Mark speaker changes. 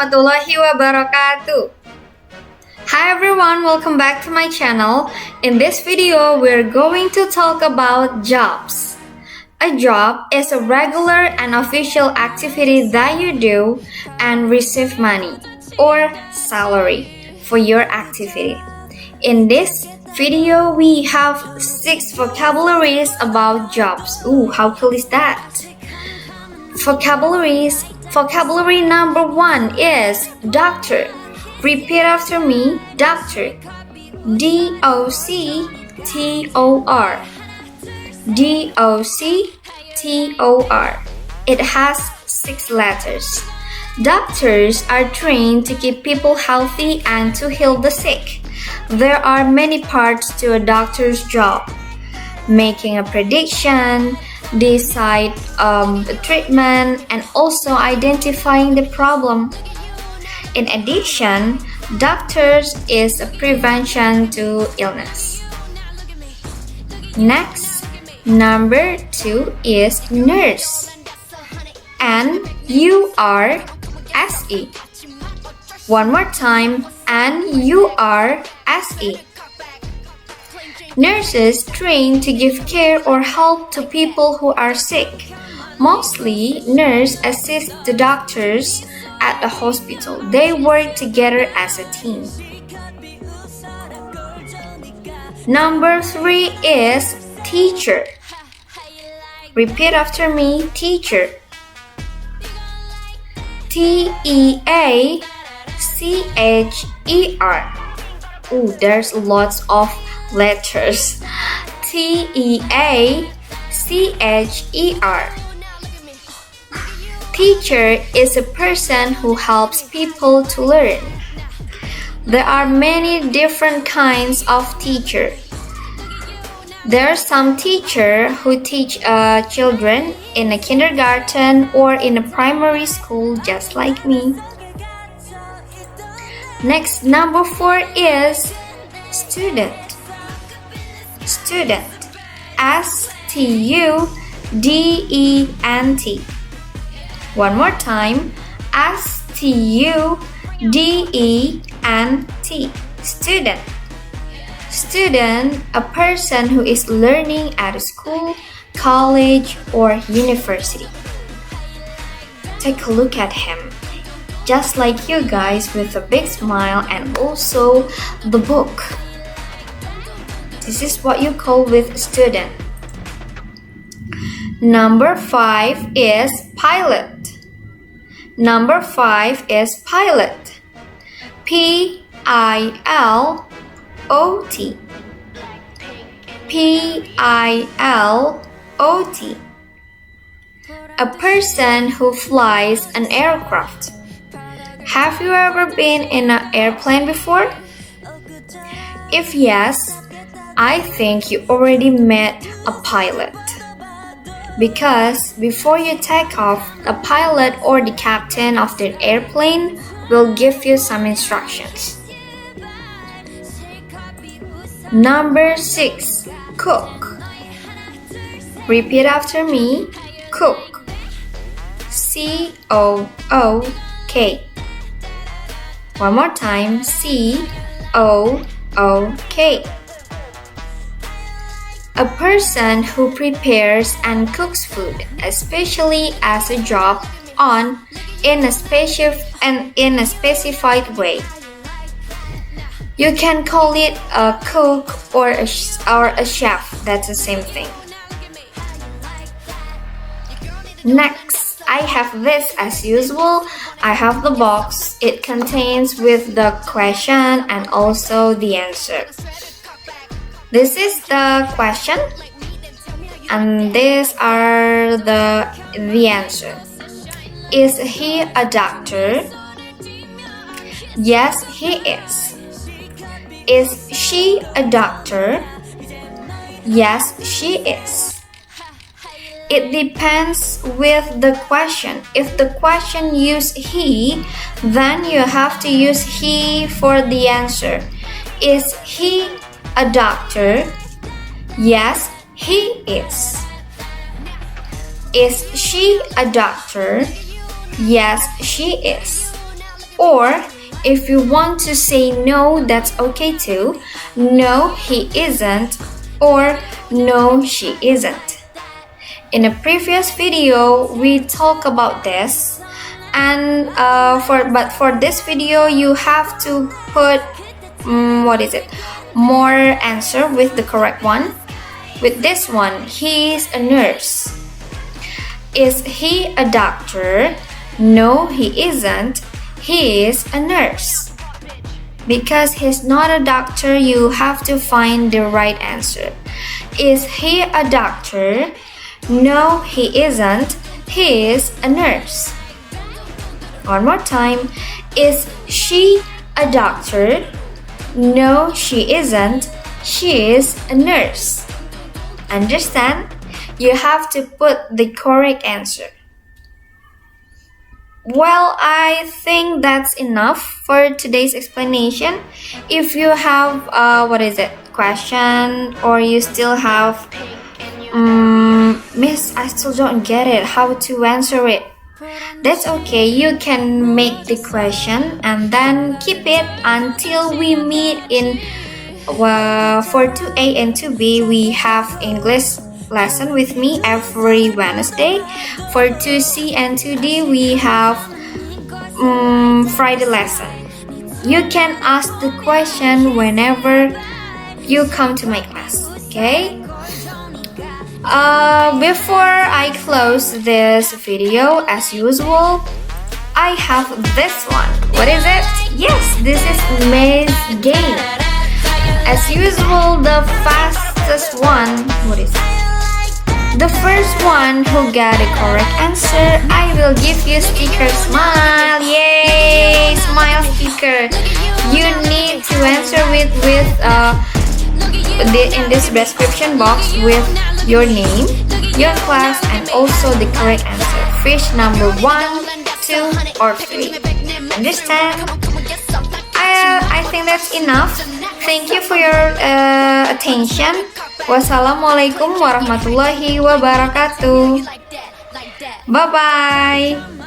Speaker 1: warahmatullahi wabarakatuh. Hi everyone, welcome back to my channel. In this video, we're going to talk about jobs. A job is a regular and official activity that you do and receive money or salary for your activity. In this video, we have 6 vocabularies about jobs. Ooh, how cool is that? Vocabulary number 1 is doctor. Repeat after me, doctor. D-O-C-T-O-R. D-O-C-T-O-R. It has 6 letters. Doctors are trained to keep people healthy and to heal the sick. There are many parts to a doctor's job. Making a prediction, decide the treatment, and also identifying the problem. In addition, doctors is a prevention to illness. Next, number 2 is nurse. N-U-R-S-E. One more time, N-U-R-S-E. Nurses train to give care or help to people who are sick. Mostly, nurses assist the doctors at the hospital. They work together as a team. Number 3 is teacher. Repeat after me, teacher. T-E-A-C-H-E-R. Ooh, there's lots of letters. T-E-A-C-H-E-R. Teacher is a person who helps people to learn. There are many different kinds of teacher. There are some teachers who teach children in a kindergarten or in a primary school, just like me. Next, number 4 is student. Student. S-T-U-D-E-N-T. One more time. S-T-U-D-E-N-T. Student. Student, a person who is learning at a school, college, or university. Take a look at him. Just like you guys, with a big smile and also the book. This is what you call with student. Number 5 is pilot. Number 5 is pilot. P-I-L-O-T. P-I-L-O-T. A person who flies an aircraft. Have you ever been in an airplane before? If yes, I think you already met a pilot. Because before you take off, the pilot or the captain of the airplane will give you some instructions. Number 6, cook. Repeat after me, cook. C-O-O-K. One more time, C-O-O-K. A person who prepares and cooks food, especially as a job in a specified way. You can call it a cook or a chef. That's the same thing. Next, I have this as usual. I have the box. It contains with the question and also the answer. This is the question, and these are the answer. Is he a doctor? Yes, he is. Is she a doctor? Yes, she is. It depends with the question. If the question use he, then you have to use he for the answer. Is he a doctor? Yes, he is. Is she a doctor? Yes, she is. Or if you want to say no, that's okay too. No, he isn't, or no, she isn't. In a previous video, we talk about this, and for this video, you have to put more answer with the correct one. With this one, he is a nurse. Is he a doctor? No, he isn't. He is a nurse. Because he's not a doctor, you have to find the right answer. Is he a doctor? No, he isn't. He is a nurse. One more time. Is she a doctor? No, she isn't. She is a nurse. Understand? You have to put the correct answer. Well, I think that's enough for today's explanation. If you have question, or you still have Miss, I still don't get it, how to answer it. That's okay, you can make the question and then keep it until we meet in for 2A and 2B. We have English lesson with me every Wednesday. For 2C and 2D, we have Friday lesson. You can ask the question whenever you come to my class, okay? Before I close this video, as usual, I have this one. What is it? Yes, this is Maze Game. As usual, the fastest one, what is it? The first one who got a correct answer, I will give you sticker smile. Yay! Smile sticker. You need to answer in this description box with your name, your class, and also the correct answer. Fish number 1, 2, or 3. Understand? I think that's enough. Thank you for your attention. Wassalamualaikum warahmatullahi wabarakatuh. Bye-bye.